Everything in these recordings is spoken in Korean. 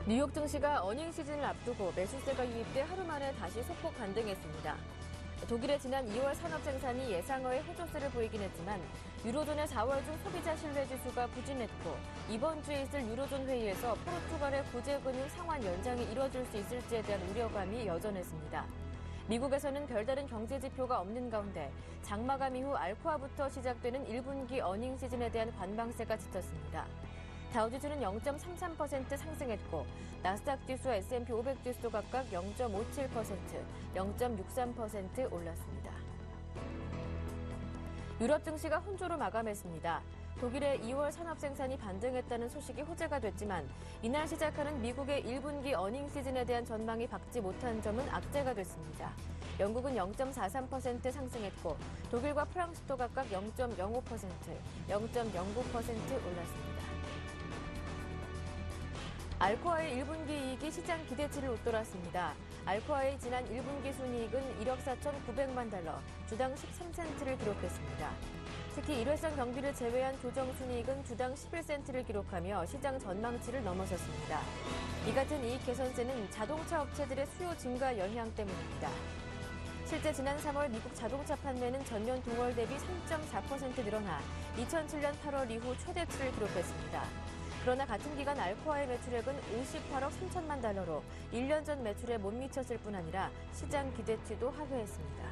뉴욕 증시가 어닝 시즌을 앞두고 매수세가 유입돼 하루 만에 다시 소폭 반등했습니다. 독일의 지난 2월 산업 생산이 예상외의 호조세를 보이긴 했지만 유로존의 4월 중 소비자 신뢰 지수가 부진했고 이번 주에 있을 유로존 회의에서 포르투갈의 구제금융 상환 연장이 이뤄질 수 있을지에 대한 우려감이 여전했습니다. 미국에서는 별다른 경제 지표가 없는 가운데 장마감 이후 알코아부터 시작되는 1분기 어닝 시즌에 대한 관망세가 짙었습니다. 다우지수는 0.33% 상승했고 나스닥 지수와 S&P 500 지수도 각각 0.57%, 0.63% 올랐습니다. 유럽 증시가 혼조로 마감했습니다. 독일의 2월 산업 생산이 반등했다는 소식이 호재가 됐지만 이날 시작하는 미국의 1분기 어닝 시즌에 대한 전망이 밝지 못한 점은 악재가 됐습니다. 영국은 0.43% 상승했고 독일과 프랑스도 각각 0.05%, 0.09% 올랐습니다. 알코아의 1분기 이익이 시장 기대치를 웃돌았습니다. 알코아의 지난 1분기 순이익은 1억 4,900만 달러, 주당 13센트를 기록했습니다. 특히 일회성 경비를 제외한 조정 순이익은 주당 11센트를 기록하며 시장 전망치를 넘어섰습니다. 이 같은 이익 개선세는 자동차 업체들의 수요 증가 영향 때문입니다. 실제 지난 3월 미국 자동차 판매는 전년 동월 대비 3.4% 늘어나 2007년 8월 이후 최대치를 기록했습니다. 그러나 같은 기간 알코아의 매출액은 58억 3천만 달러로 1년 전 매출에 못 미쳤을 뿐 아니라 시장 기대치도 하회했습니다.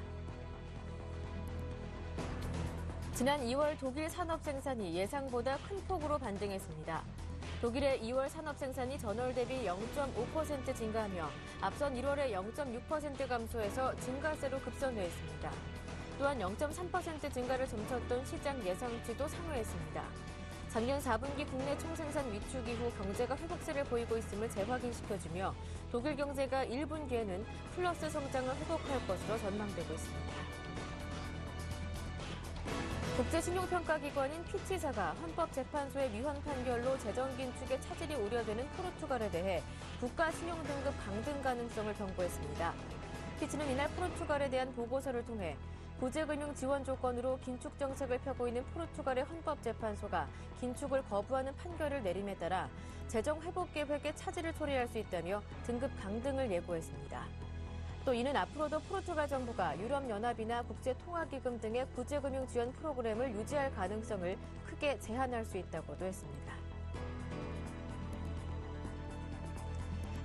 지난 2월 독일 산업 생산이 예상보다 큰 폭으로 반등했습니다. 독일의 2월 산업 생산이 전월 대비 0.5% 증가하며 앞선 1월에 0.6% 감소해서 증가세로 급선회했습니다. 또한 0.3% 증가를 점쳤던 시장 예상치도 상회했습니다. 작년 4분기 국내 총생산 위축 이후 경제가 회복세를 보이고 있음을 재확인시켜주며 독일 경제가 1분기에는 플러스 성장을 회복할 것으로 전망되고 있습니다. 국제신용평가기관인 피치사가 헌법재판소의 위헌 판결로 재정 긴축에 차질이 우려되는 포르투갈에 대해 국가신용등급 강등 가능성을 경고했습니다. 피치는 이날 포르투갈에 대한 보고서를 통해 구제금융 지원 조건으로 긴축 정책을 펴고 있는 포르투갈의 헌법재판소가 긴축을 거부하는 판결을 내림에 따라 재정 회복 계획에 차질을 초래할 수 있다며 등급 강등을 예고했습니다. 또 이는 앞으로도 포르투갈 정부가 유럽연합이나 국제통화기금 등의 구제금융 지원 프로그램을 유지할 가능성을 크게 제한할 수 있다고도 했습니다.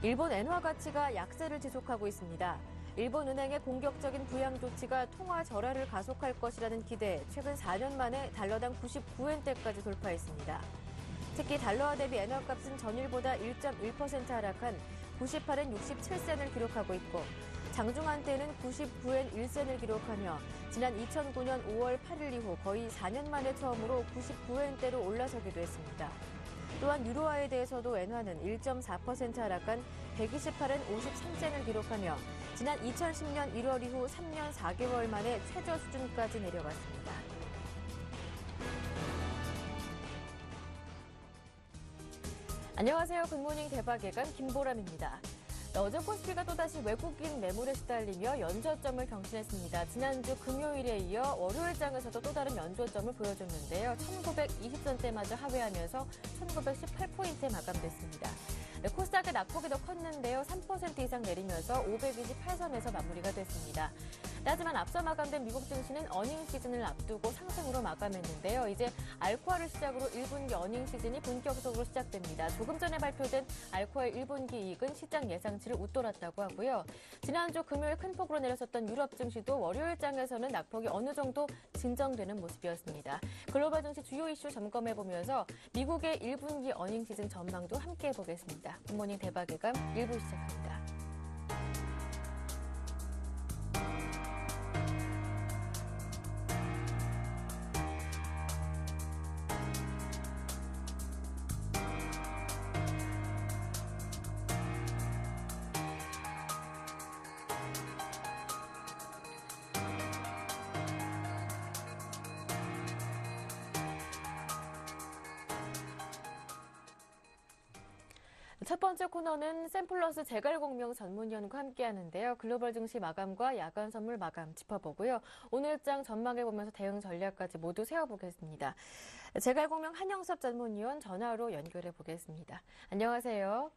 일본 엔화 가치가 약세를 지속하고 있습니다. 일본 은행의 공격적인 부양 조치가 통화 절하를 가속할 것이라는 기대에 최근 4년 만에 달러당 99엔대까지 돌파했습니다. 특히 달러화 대비 엔화 값은 전일보다 1.1% 하락한 98엔 67센을 기록하고 있고 장중 한때는 99엔 1센을 기록하며 지난 2009년 5월 8일 이후 거의 4년 만에 처음으로 99엔대로 올라서기도 했습니다. 또한 유로화에 대해서도 엔화는 1.4% 하락한 128엔 53센을 기록하며 지난 2010년 1월 이후 3년 4개월 만에 최저 수준까지 내려갔습니다. 안녕하세요. 굿모닝 대박예감 김보람입니다. 어제 코스피가 또다시 외국인 매물에 시달리며 연저점을 경신했습니다. 지난주 금요일에 이어 월요일장에서도 또 다른 연저점을 보여줬는데요. 1920선대마저 하회하면서 1918포인트에 마감됐습니다. 코스닥의 낙폭이 더 컸는데요. 3% 이상 내리면서 528선에서 마무리가 됐습니다. 하지만 앞서 마감된 미국 증시는 어닝 시즌을 앞두고 상승으로 마감했는데요. 이제 알코아를 시작으로 1분기 어닝 시즌이 본격적으로 시작됩니다. 조금 전에 발표된 알코아의 1분기 이익은 시장 예상치를 웃돌았다고 하고요. 지난주 금요일 큰 폭으로 내렸었던 유럽 증시도 월요일장에서는 낙폭이 어느 정도 진정되는 모습이었습니다. 글로벌 증시 주요 이슈 점검해보면서 미국의 1분기 어닝 시즌 전망도 함께 해보겠습니다. 굿모닝 대박예감 1부 시작합니다. 첫 번째 코너는 샘플러스 재갈공명 전문위원과 함께하는데요. 글로벌 증시 마감과 야간 선물 마감 짚어보고요. 오늘장 전망해보면서 대응 전략까지 모두 세워보겠습니다. 재갈공명 한영섭 전문위원 전화로 연결해보겠습니다. 안녕하세요.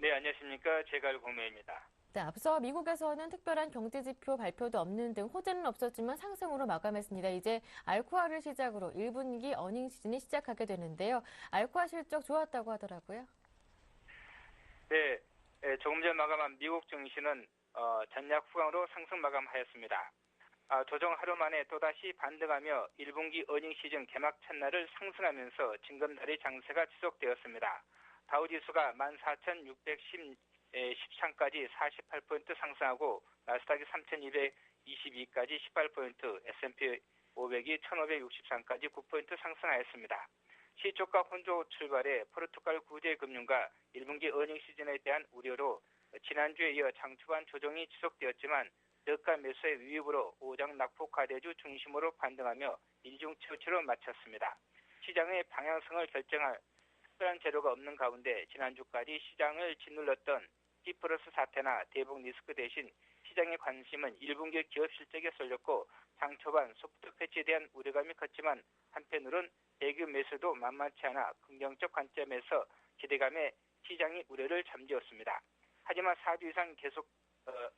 네, 안녕하십니까. 제갈공매입니다. 네, 앞서 미국에서는 특별한 경제지표 발표도 없는 등 호재는 없었지만 상승으로 마감했습니다. 이제 알코아를 시작으로 1분기 어닝 시즌이 시작하게 되는데요. 알코아 실적 좋았다고 하더라고요. 네, 조금 전 마감한 미국 증시는 전약 후강으로 상승 마감하였습니다. 조정 하루 만에 또다시 반등하며 1분기 어닝 시즌 개막 첫날을 상승하면서 징검다리 장세가 지속되었습니다. 다우지수가 14,613까지 48포인트 상승하고 나스닥이 3,222까지 18포인트, S&P 500이 1,563까지 9포인트 상승하였습니다. 시초가 혼조 출발에 포르투갈 구제금융과 1분기 어닝 시즌에 대한 우려로 지난주에 이어 장 초반 조정이 지속되었지만 저가 매수의 위협으로 오장 낙폭 가대주 중심으로 반등하며 일중 최고치로 마쳤습니다. 시장의 방향성을 결정할 특별한 재료가 없는 가운데 지난주까지 시장을 짓눌렀던 디플러스 사태나 대북 리스크 대신 시장의 관심은 1분기 기업 실적에 쏠렸고 장 초반 소프트 패치에 대한 우려감이 컸지만 한편으론 대규 매수도 만만치 않아 긍정적 관점에서 기대감에 시장이 우려를 잠재웠습니다. 하지만 4주 이상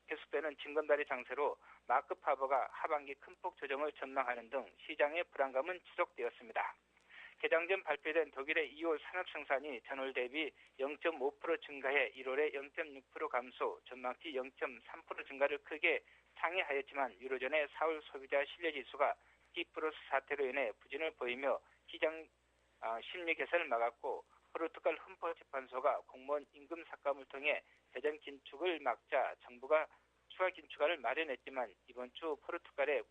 계속되는 징검다리 장세로 마크 파버가 하반기 큰 폭 조정을 전망하는 등 시장의 불안감은 지속되었습니다. 개장 전 발표된 독일의 2월 산업 생산이 전월 대비 0.5% 증가해 1월에 0.6% 감소, 전망치 0.3% 증가를 크게 상회하였지만 유로존의 4월 소비자 신뢰지수가 디플러스 사태로 인해 부진을 보이며 시장 심리 개선을 막았고 포르투갈 헌법재판소가 공무원 임금 삭감을 통해 재정 긴축을 막자 정부가 추가 긴축안을 마련했지만 이번 주 포르투갈의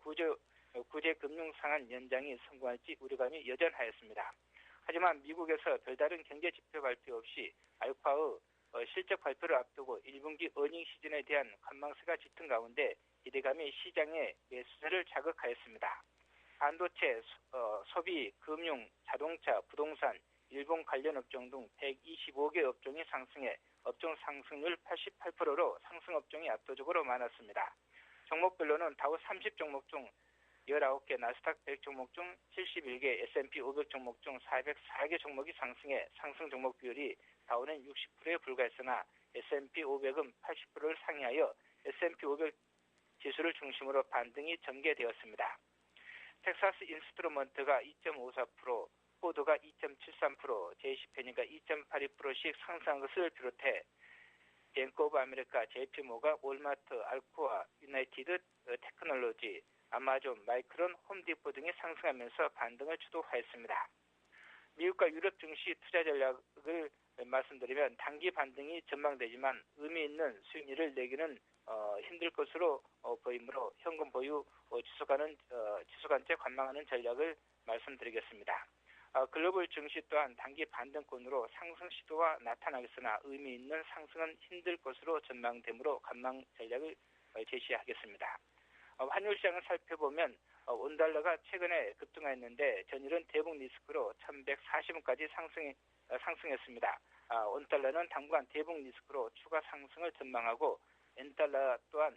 구제 금융 상한 연장이 성공할지 우려감이 여전하였습니다. 하지만 미국에서 별다른 경제 지표 발표 없이 알코아의 실적 발표를 앞두고 1분기 어닝 시즌에 대한 관망세가 짙은 가운데 기대감이 시장의 매수세를 자극하였습니다. 반도체, 소비, 금융, 자동차, 부동산, 일본 관련 업종 등 125개 업종이 상승해 업종 상승률 88%로 상승 업종이 압도적으로 많았습니다. 종목별로는 다우 30 종목 중 19개, 나스닥 100 종목 중 71개, S&P 500 종목 중 404개 종목이 상승해 상승 종목 비율이 다우는 60%에 불과했으나 S&P 500은 80%를 상회하여 S&P 500 지수를 중심으로 반등이 전개되었습니다. 텍사스 인스트루먼트가 2.54%, 포드가 2.73%, 제이시페니가 2.82%씩 상승한 것을 비롯해 뱅크 오브 아메리카, JP모가, 월마트, 알코아, 유나이티드 테크놀로지, 아마존, 마이크론, 홈디포 등이 상승하면서 반등을 주도하였습니다. 미국과 유럽 증시 투자 전략을 말씀드리면 단기 반등이 전망되지만 의미 있는 수익률을 내기는 힘들 것으로 보이므로 현금 보유 지수관째 관망하는 전략을 말씀드리겠습니다. 글로벌 증시 또한 단기 반등권으로 상승 시도가 나타나겠으나 의미 있는 상승은 힘들 것으로 전망되므로 관망 전략을 제시하겠습니다. 환율 시장을 살펴보면 원달러가 최근에 급등했는데 전일은 대북 리스크로 1140원까지 상승했습니다. 원달러는 당분간 대북 리스크로 추가 상승을 전망하고 엔달러 또한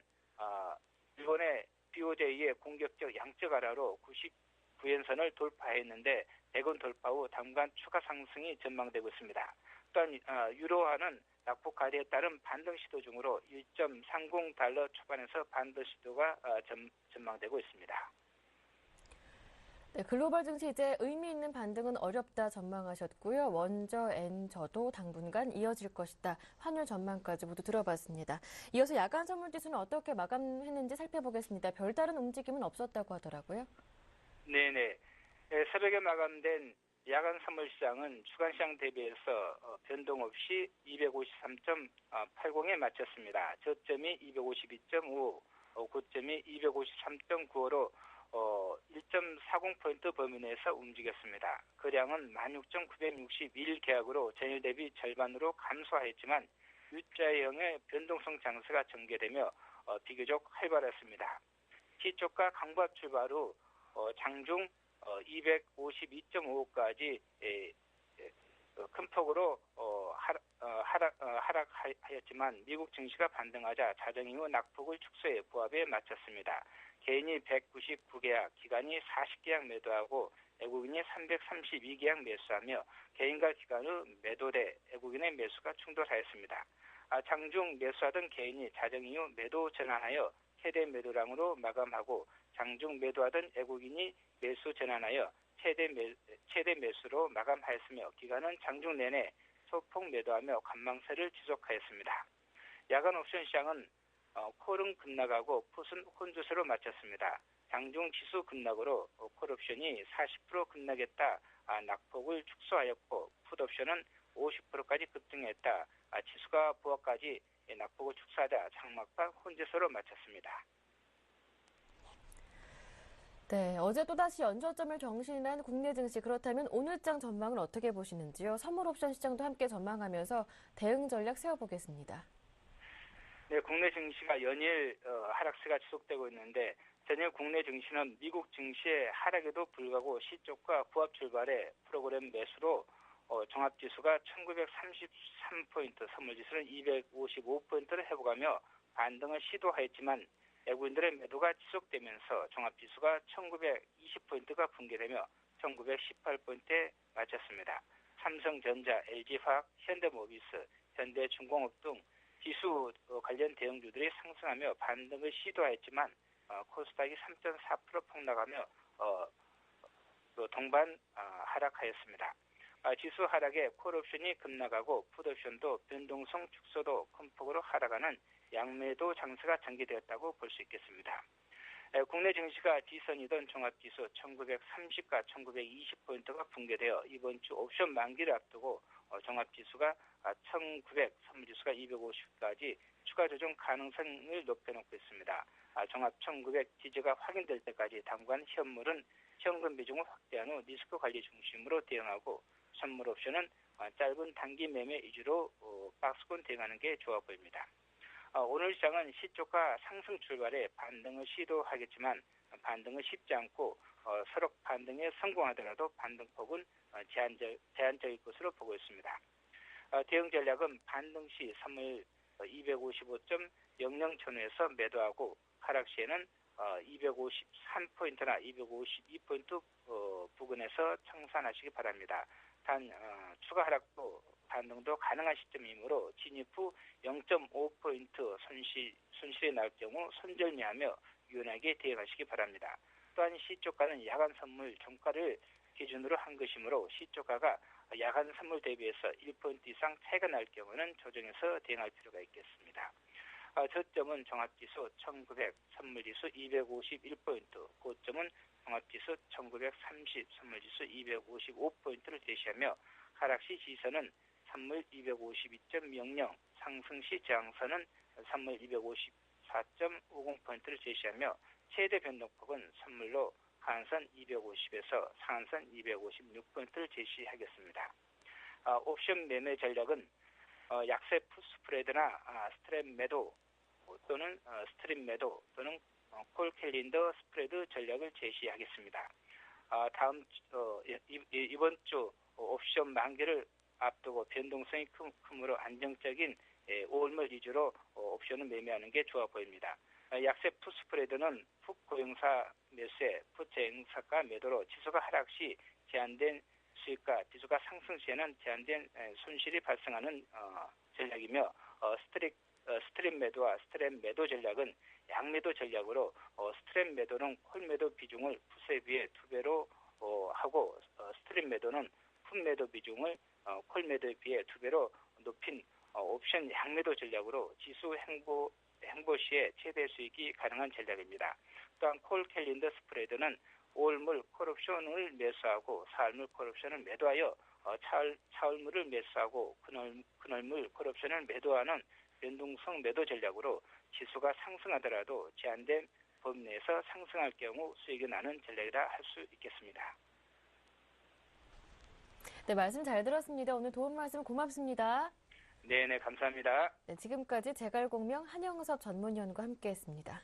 일본의 BOJ의 공격적 양적 완화로 99엔선을 돌파했는데 100원 돌파 후 당분간 추가 상승이 전망되고 있습니다. 또한 유로화는 낙폭 가대에 따른 반등 시도 중으로 1.30달러 초반에서 반등 시도가 전망되고 있습니다. 네, 글로벌 증시 이제 의미 있는 반등은 어렵다 전망하셨고요. 원저, 엔저도 당분간 이어질 것이다. 환율 전망까지 모두 들어봤습니다. 이어서 야간 선물 지수는 어떻게 마감했는지 살펴보겠습니다. 별다른 움직임은 없었다고 하더라고요. 네네. 새벽에 마감된 야간 선물 시장은 주간 시장 대비해서 변동 없이 253.80에 마쳤습니다. 저점이 252.5, 고점이 253.95로 1.40포인트 범위 내에서 움직였습니다. 거량은 16,961 계약으로 전일 대비 절반으로 감소하였지만 U자형의 변동성 장세가 전개되며 비교적 활발했습니다. 시초가 강보합 출발 후 장중 252.55까지 큰 폭으로 하락하였지만 미국 증시가 반등하자 자정 이후 낙폭을 축소해 부합에 마쳤습니다. 개인이 199계약, 기관이 40계약 매도하고 외국인이 332계약 매수하며 개인과 기관의 매도대 외국인의 매수가 충돌하였습니다. 장중 매수하던 개인이 자정 이후 매도 전환하여 최대 매도량으로 마감하고 장중 매도하던 외국인이 매수 전환하여 최대 매수로 마감하였으며 기관은 장중 내내 소폭 매도하며 관망세를 지속하였습니다. 야간 옵션 시장은 콜은 급락하고 풋은 혼조세로 마쳤습니다. 장중 지수 급락으로 콜옵션이 40% 급락했다 낙폭을 축소하였고 풋옵션은 50%까지 급등했다 지수가 부하까지 낙폭을 축소하다 장막판 혼조세로 마쳤습니다. 네, 어제 또다시 연저점을 경신한 국내 증시. 그렇다면 오늘장 전망은 어떻게 보시는지요? 선물 옵션 시장도 함께 전망하면서 대응 전략 세워보겠습니다. 네, 국내 증시가 연일 하락세가 지속되고 있는데 전일 국내 증시는 미국 증시의 하락에도 불구하고 시초가 부합 출발의 프로그램 매수로 종합지수가 1933포인트, 선물지수는 255포인트를 회복하며 반등을 시도하였지만 외국인들의 매도가 지속되면서 종합지수가 1920포인트가 붕괴되며 1918포인트에 마쳤습니다. 삼성전자, LG화학, 현대모비스, 현대중공업 등 지수 관련 대형주들이 상승하며 반등을 시도하였지만 코스닥이 3.4% 폭락하며 동반 하락하였습니다. 지수 하락에 콜옵션이 급락하고 풋옵션도 변동성 축소도 큰 폭으로 하락하는 양매도 장세가 전개되었다고 볼 수 있겠습니다. 국내 증시가 지선이던 종합지수 1930과 1920포인트가 붕괴되어 이번 주 옵션 만기를 앞두고 종합지수가 1900, 선물지수가 250까지 추가 조정 가능성을 높여놓고 있습니다. 종합 1900 지지가 확인될 때까지 당분간 현물은 현금 비중을 확대한 후 리스크 관리 중심으로 대응하고 선물 옵션은 짧은 단기 매매 위주로 박스권 대응하는 게 좋아 보입니다. 오늘 시장은 시초가 상승 출발에 반등을 시도하겠지만 반등은 쉽지 않고 서록 반등에 성공하더라도 반등폭은 제한적일 것으로 보고 있습니다. 대응 전략은 반등 시 선물 255.00전후에서 매도하고 하락 시에는 253포인트나 252포인트 부근에서 청산하시기 바랍니다. 단 추가 하락도 반등도 가능한 시점이므로 진입 후 0.5포인트 손실이 날 경우 손절매하며 유연하게 대응하시기 바랍니다. 또한 시초가는 야간 선물 종가를 기준으로 한 것이므로 시초가가 야간 선물 대비해서 1포인트 이상 차이가 날 경우는 조정해서 대응할 필요가 있겠습니다. 저점은 종합지수 1900, 선물지수 251포인트, 고점은 종합지수 1930, 선물지수 255포인트를 제시하며 하락시 지선은 선물 252.00, 상승시 저항선은 선물 254.50포인트를 제시하며 최대 변동폭은 선물로 하한선 250에서 상한선 256포인트를 제시하겠습니다. 옵션 매매 전략은 약세 풋 스프레드나 스트랩 매도 또는 스트립 매도 또는 콜 캘린더 스프레드 전략을 제시하겠습니다. 이번 주 옵션 만기를 앞두고 변동성이 크므로 안정적인 5월말 위주로 옵션을 매매하는 게 좋아 보입니다. 약세 풋 스프레드는 풋 고용사 매수에 풋 재행사가 매도로 지수가 하락 시 제한된 수익과 지수가 상승 시에는 제한된 손실이 발생하는 전략이며 스트립 매도와 스트랩 매도 전략은 양매도 전략으로 스트랩 매도는 콜 매도 비중을 풋에 비해 2배로 하고 스트립 매도는 풋 매도 비중을 콜 매도에 비해 2배로 높인 옵션 양매도 전략으로 지수 행보 시에 최대 수익이 가능한 전략입니다. 또한 콜 캘린더 스프레드는 5월물 콜옵션을 매수하고 4월물 콜옵션을 매도하여 차월물을 매수하고 그날물 콜옵션을 매도하는 변동성 매도 전략으로 지수가 상승하더라도 제한된 범위 내에서 상승할 경우 수익이 나는 전략이라 할 수 있겠습니다. 네, 말씀 잘 들었습니다. 오늘 도움 말씀 고맙습니다. 네, 감사합니다. 네, 지금까지 제갈공명 한영섭 전문위원과 함께했습니다.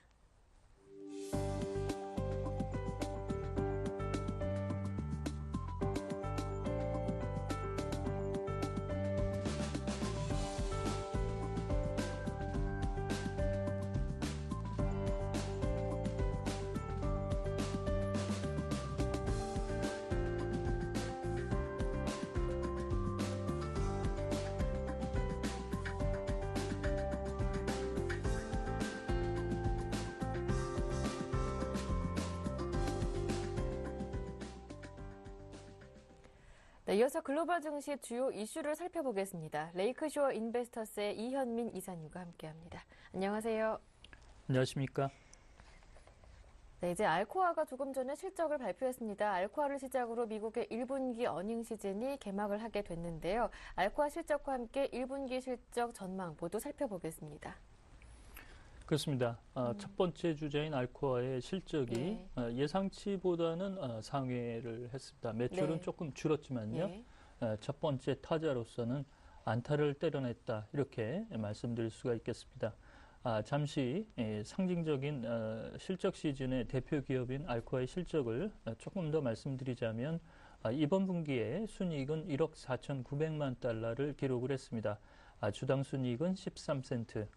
네, 이어서 글로벌 증시 주요 이슈를 살펴보겠습니다. 레이크쇼어 인베스터스의 이현민 이사님과 함께합니다. 안녕하세요. 안녕하십니까? 네, 이제 알코아가 조금 전에 실적을 발표했습니다. 알코아를 시작으로 미국의 1분기 어닝 시즌이 개막을 하게 됐는데요. 알코아 실적과 함께 1분기 실적 전망 모두 살펴보겠습니다. 그렇습니다. 첫 번째 주자인 알코아의 실적이 예상치보다는 상회를 했습니다. 매출은 조금 줄었지만요. 첫 번째 타자로서는 안타를 때려냈다 이렇게 말씀드릴 수가 있겠습니다. 잠시 상징적인 실적 시즌의 대표 기업인 알코아의 실적을 조금 더 말씀드리자면 이번 분기에 순이익은 1억 4,900만 달러를 기록을 했습니다. 주당 순이익은 13센트.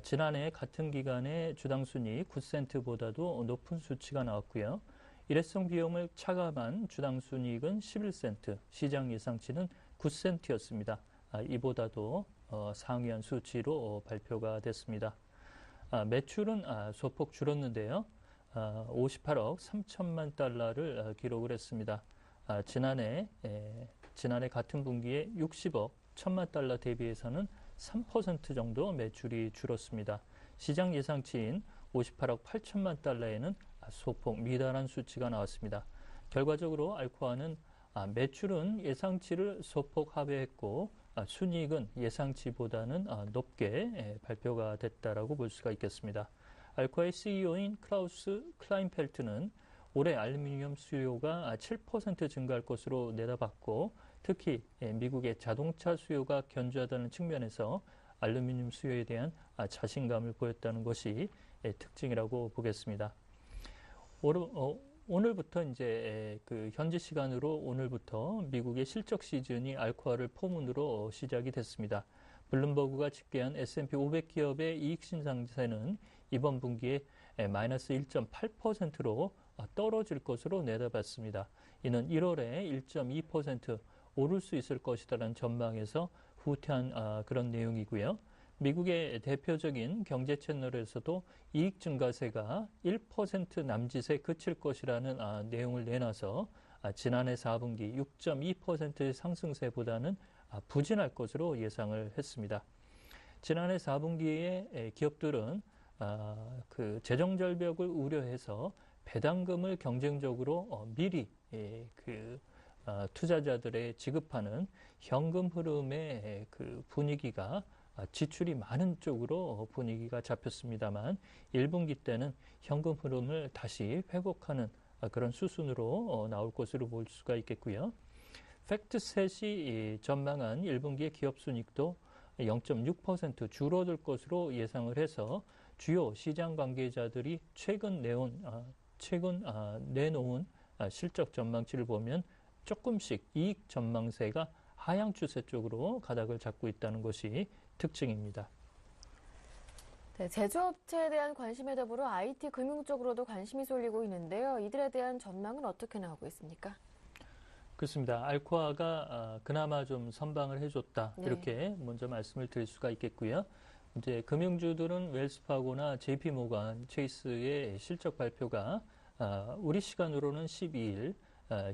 지난해 같은 기간에 주당 순이익 9센트보다도 높은 수치가 나왔고요. 일회성 비용을 차감한 주당 순이익은 11센트, 시장 예상치는 9센트였습니다. 이보다도 상회한 수치로 발표가 됐습니다. 매출은 소폭 줄었는데요. 58억 3천만 달러를 기록을 했습니다. 지난해 같은 분기에 60억 1천만 달러 대비해서는 3% 정도 매출이 줄었습니다. 시장 예상치인 58억 8천만 달러에는 소폭 미달한 수치가 나왔습니다. 결과적으로 알코아는 매출은 예상치를 소폭 하회했고 순이익은 예상치보다는 높게 발표가 됐다라고 볼 수가 있겠습니다. 알코아의 CEO인 크라우스 클라인펠트는 올해 알루미늄 수요가 7% 증가할 것으로 내다봤고 특히 미국의 자동차 수요가 견조하다는 측면에서 알루미늄 수요에 대한 자신감을 보였다는 것이 특징이라고 보겠습니다. 오늘부터 이제 그 현지 시간으로 오늘부터 미국의 실적 시즌이 알코아를 포문으로 시작이 됐습니다. 블룸버그가 집계한 S&P 500 기업의 이익 신장세는 이번 분기에 마이너스 1.8%로 떨어질 것으로 내다봤습니다. 이는 1월에 1.2% 오를 수 있을 것이라는 전망에서 후퇴한 그런 내용이고요. 미국의 대표적인 경제 채널에서도 이익 증가세가 1% 남짓에 그칠 것이라는 내용을 내놔서 지난해 4분기 6.2% 상승세보다는 부진할 것으로 예상을 했습니다. 지난해 4분기에 기업들은 그 재정 절벽을 우려해서 배당금을 경쟁적으로 미리 투자자들의 지급하는 현금 흐름의 그 분위기가 지출이 많은 쪽으로 분위기가 잡혔습니다만 1분기 때는 현금 흐름을 다시 회복하는 그런 수순으로 나올 것으로 볼 수가 있겠고요. 팩트셋이 전망한 1분기의 기업 순이익도 0.6% 줄어들 것으로 예상을 해서 주요 시장 관계자들이 최근 내놓은 실적 전망치를 보면 조금씩 이익 전망세가 하향 추세 쪽으로 가닥을 잡고 있다는 것이 특징입니다. 네, 제조업체에 대한 관심에 더불어 IT 금융 쪽으로도 관심이 쏠리고 있는데요. 이들에 대한 전망은 어떻게 나오고 있습니까? 그렇습니다. 알코아가 그나마 좀 선방을 해줬다. 이렇게 먼저 말씀을 드릴 수가 있겠고요. 이제 금융주들은 웰스파고나 JP모간, 체이스의 실적 발표가 우리 시간으로는 12일,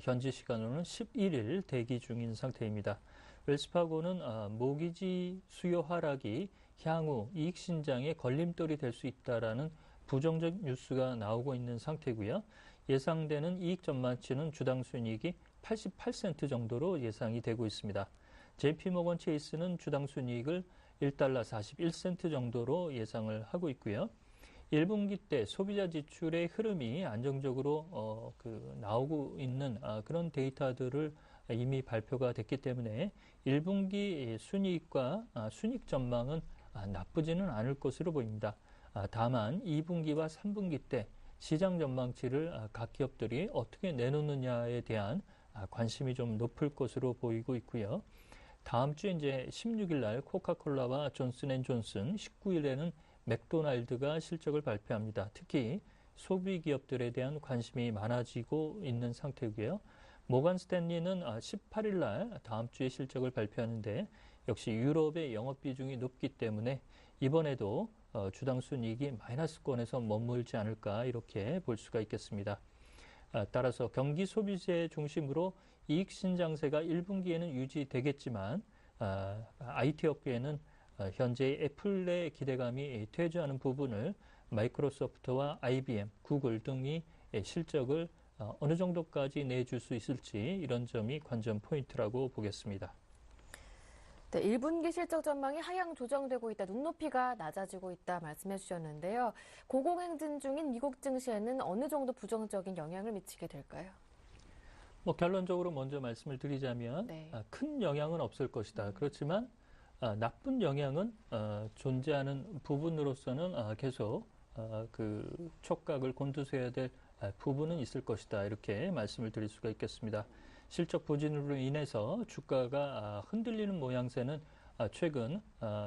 현지 시간으로는 11일 대기 중인 상태입니다. 웰스파고는 모기지 수요 하락이 향후 이익 신장의 걸림돌이 될 수 있다라는 부정적 뉴스가 나오고 있는 상태고요. 예상되는 이익 전망치는 주당 순이익이 88센트 정도로 예상이 되고 있습니다. JP모건 체이스는 주당 순이익을 1달러 41센트 정도로 예상을 하고 있고요. 1분기 때 소비자 지출의 흐름이 안정적으로 나오고 있는 그런 데이터들을 이미 발표가 됐기 때문에 1분기 순이익과 순이익 전망은 나쁘지는 않을 것으로 보입니다. 다만 2분기와 3분기 때 시장 전망치를 각 기업들이 어떻게 내놓느냐에 대한 관심이 좀 높을 것으로 보이고 있고요. 다음 주에 이제 16일 날 코카콜라와 존슨앤존슨, 19일에는 맥도날드가 실적을 발표합니다. 특히 소비 기업들에 대한 관심이 많아지고 있는 상태고요. 모건 스탠리는 18일 날 다음 주에 실적을 발표하는데 역시 유럽의 영업 비중이 높기 때문에 이번에도 주당 순이익이 마이너스권에서 머물지 않을까 이렇게 볼 수가 있겠습니다. 따라서 경기 소비재 중심으로 이익 신장세가 1분기에는 유지되겠지만 IT 업계에는 현재 애플의 기대감이 퇴조하는 부분을 마이크로소프트와 IBM, 구글 등이 실적을 어느 정도까지 내줄 수 있을지 이런 점이 관전 포인트라고 보겠습니다. 네, 1분기 실적 전망이 하향 조정되고 있다, 눈높이가 낮아지고 있다 말씀해 주셨는데요. 고공행진 중인 미국 증시에는 어느 정도 부정적인 영향을 미치게 될까요? 결론적으로 먼저 말씀을 드리자면 네. 큰 영향은 없을 것이다. 그렇지만 나쁜 영향은 존재하는 부분으로서는 계속 그 촉각을 곤두세워야 될 부분은 있을 것이다. 이렇게 말씀을 드릴 수가 있겠습니다. 실적 부진으로 인해서 주가가 흔들리는 모양새는 최근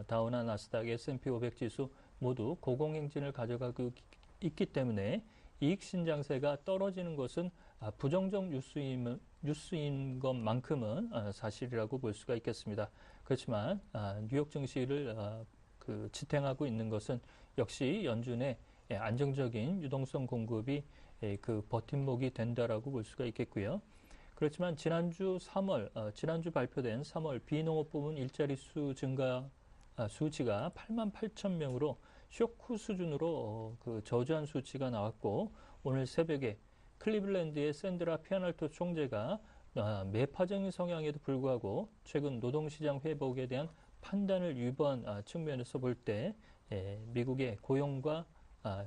다우나 나스닥, S&P 500 지수 모두 고공행진을 가져가고 있기 때문에 이익 신장세가 떨어지는 것은 부정적 뉴스인 것만큼은 사실이라고 볼 수가 있겠습니다. 그렇지만 뉴욕 증시를 지탱하고 있는 것은 역시 연준의 안정적인 유동성 공급이 그 버팀목이 된다라고 볼 수가 있겠고요. 그렇지만 지난주 발표된 3월 비농업 부문 일자리 수 증가 수치가 8만 8천 명으로 쇼크 수준으로 그 저조한 수치가 나왔고, 오늘 새벽에 클리블랜드의 샌드라 피아날토 총재가 매파적인 성향에도 불구하고 최근 노동시장 회복에 대한 판단을 유보한 측면에서 볼 때 미국의 고용과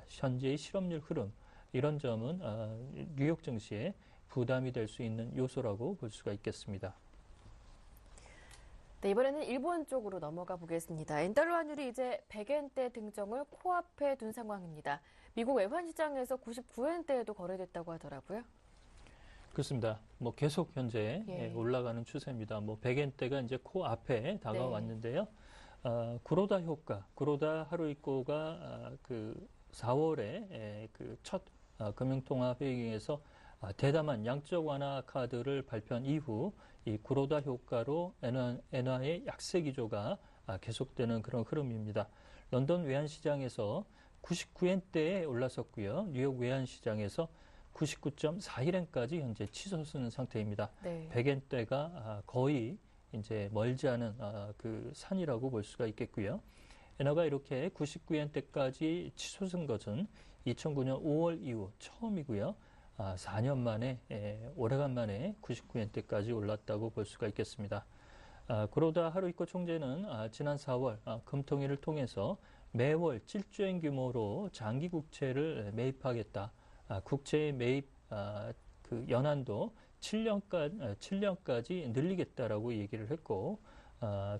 현재의 실업률 흐름, 이런 점은 뉴욕 증시에 부담이 될 수 있는 요소라고 볼 수가 있겠습니다. 네, 이번에는 일본 쪽으로 넘어가 보겠습니다. 엔달러 환율이 이제 100엔대 등정을 코앞에 둔 상황입니다. 미국 외환시장에서 99엔대에도 거래됐다고 하더라고요. 그렇습니다. 계속 현재 올라가는 추세입니다. 100엔대가 이제 코앞에 다가왔는데요. 구로다 효과, 구로다 하루이코가 그 4월에 그 첫 금융통화회의에서 대담한 양적 완화 카드를 발표한 이후 이 구로다 효과로 엔화의 약세 기조가 계속되는 그런 흐름입니다. 런던 외환시장에서 99엔대에 올라섰고요. 뉴욕 외환시장에서 99.41엔까지 현재 치솟은 상태입니다. 네. 100엔대가 거의 이제 멀지 않은 그 산이라고 볼 수가 있겠고요. 엔화가 이렇게 99엔대까지 치솟은 것은 2009년 5월 이후 처음이고요. 4년 만에, 오래간만에 99엔대까지 올랐다고 볼 수가 있겠습니다. 구로다 하루이코 총재는 지난 4월 금통위를 통해서 매월 7조엔 규모로 장기 국채를 매입하겠다. 국채의 매입 그 연한도 7년까지 늘리겠다라고 얘기를 했고,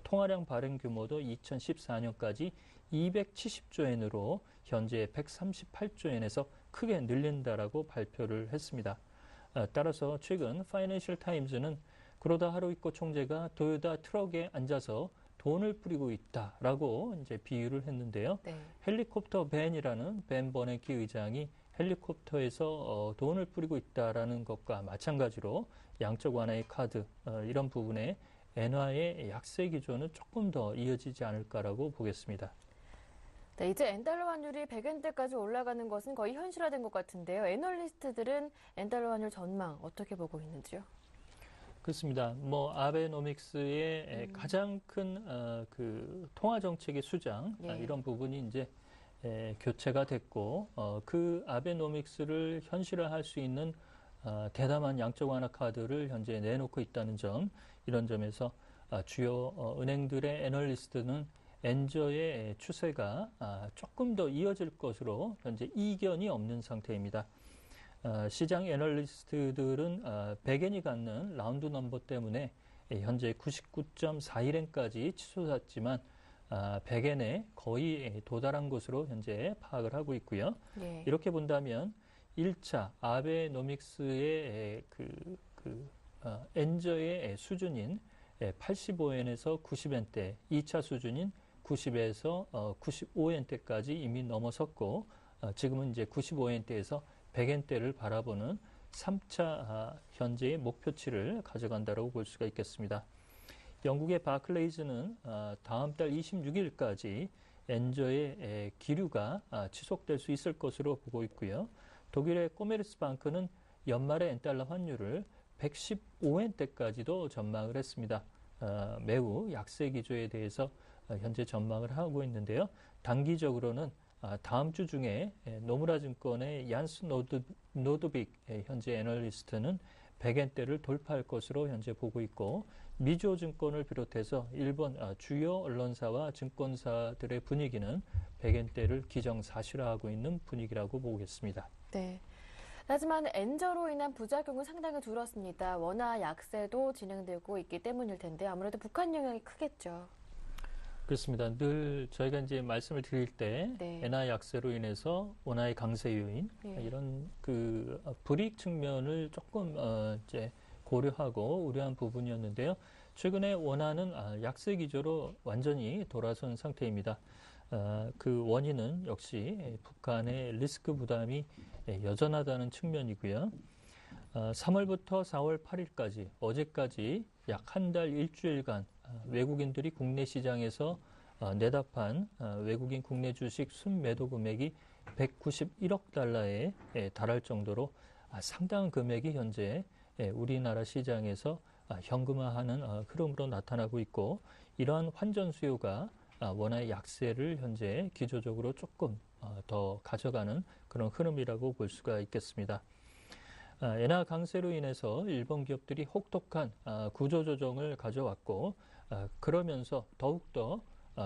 통화량 발행 규모도 2014년까지 270조엔으로 현재 138조엔에서 크게 늘린다라고 발표를 했습니다. 따라서 최근 파이낸셜 타임즈는 구로다 하루이코 총재가 도요타 트럭에 앉아서 돈을 뿌리고 있다라고 이제 비유를 했는데요. 네. 헬리콥터 벤이라는 벤 버네키 의장이 헬리콥터에서 돈을 뿌리고 있다라는 것과 마찬가지로 양적 완화의 카드, 이런 부분에 엔화의 약세 기조는 조금 더 이어지지 않을까라고 보겠습니다. 네, 이제 엔달러 환율이 100엔대까지 올라가는 것은 거의 현실화된 것 같은데요. 애널리스트들은 엔달러 환율 전망 어떻게 보고 있는지요? 그렇습니다. 아베노믹스의 가장 큰 그 통화 정책의 수장, 이런 부분이 이제 교체가 됐고, 그 아베노믹스를 현실화할 수 있는 대담한 양적 완화 카드를 현재 내놓고 있다는 점, 이런 점에서 주요 은행들의 애널리스트는 엔저의 추세가 조금 더 이어질 것으로 현재 이견이 없는 상태입니다. 시장 애널리스트들은 100엔이 갖는 라운드 넘버 때문에 현재 99.41엔까지 치솟았지만 100엔에 거의 도달한 것으로 현재 파악을 하고 있고요. 네. 이렇게 본다면 1차 아베노믹스의 엔저의 수준인 85엔에서 90엔대, 2차 수준인 90에서 95엔대까지 이미 넘어섰고, 지금은 이제 95엔대에서 100엔대를 바라보는 3차 현재의 목표치를 가져간다고 볼 수가 있겠습니다. 영국의 바클레이즈는 다음 달 26일까지 엔저의 기류가 지속될 수 있을 것으로 보고 있고요. 독일의 코메르스방크는 연말에 엔달러 환율을 115엔대까지도 전망을 했습니다. 매우 약세 기조에 대해서 현재 전망을 하고 있는데요. 단기적으로는 다음 주 중에 노무라 증권의 얀스 노드빅 현재 애널리스트는 100엔대를 돌파할 것으로 현재 보고 있고, 미주호 증권을 비롯해서 일본 주요 언론사와 증권사들의 분위기는 100엔대를 기정사실화하고 있는 분위기라고 보겠습니다. 네. 하지만 엔저로 인한 부작용은 상당히 줄었습니다. 원화 약세도 진행되고 있기 때문일 텐데 아무래도 북한 영향이 크겠죠. 그렇습니다. 늘 저희가 이제 말씀을 드릴 때 네. 엔화 약세로 인해서 원화의 강세 요인 네. 이런 그 불이익 측면을 조금 이제 고려하고 우려한 부분이었는데요. 최근에 원화는 약세 기조로 완전히 돌아선 상태입니다. 그 원인은 역시 북한의 리스크 부담이 여전하다는 측면이고요. 3월부터 4월 8일까지 어제까지 약 한 달 일주일간 외국인들이 국내 시장에서 내답한 외국인 국내 주식 순매도 금액이 191억 달러에 달할 정도로 상당한 금액이 현재 우리나라 시장에서 현금화하는 흐름으로 나타나고 있고, 이러한 환전 수요가 원화의 약세를 현재 기조적으로 조금 더 가져가는 그런 흐름이라고 볼 수가 있겠습니다. 엔화 강세로 인해서 일본 기업들이 혹독한 구조조정을 가져왔고, 그러면서 더욱더